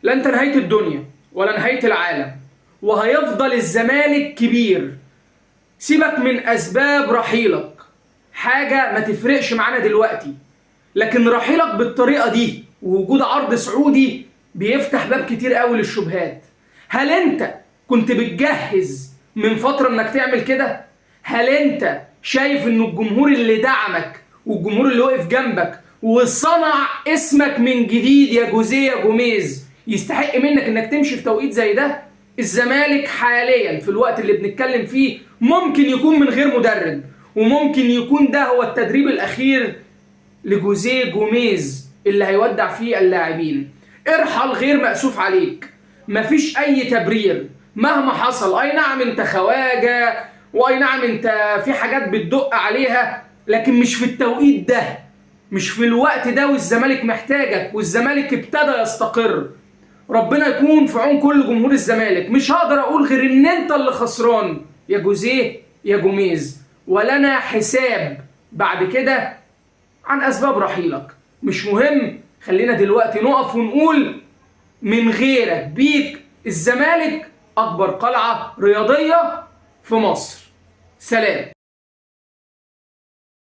لا انت نهاية الدنيا ولا نهاية العالم، وهيفضل الزمالك كبير. سيبك من اسباب رحيلك، حاجة ما تفرقش معانا دلوقتي، لكن رحيلك بالطريقة دي ووجود عرض سعودي بيفتح باب كتير قوي للشبهات. هل انت كنت بتجهز من فترة انك تعمل كده؟ هل انت شايف ان الجمهور اللي دعمك والجمهور اللي وقف جنبك وصنع اسمك من جديد يا جوزيه يا جوميز يستحق منك انك تمشي في توقيت زي ده؟ الزمالك حاليا في الوقت اللي بنتكلم فيه ممكن يكون من غير مدرب، وممكن يكون ده هو التدريب الاخير لجوزيه جوميز اللي هيودع فيه اللاعبين. ارحل غير مأسوف عليك، مفيش اي تبرير مهما حصل. اي نعم انت خواجه، واي نعم انت في حاجات بتدق عليها، لكن مش في التوقيت ده، مش في الوقت ده، والزمالك محتاجك، والزمالك ابتدى يستقر. ربنا يكون في عون كل جمهور الزمالك. مش هقدر اقول غير ان انت اللي خسران يا جوزيه يا جوميز، ولنا حساب بعد كده عن اسباب رحيلك. مش مهم، خلينا دلوقتي نقف ونقول من غيرك بيك الزمالك اكبر قلعة رياضية في مصر. سلام.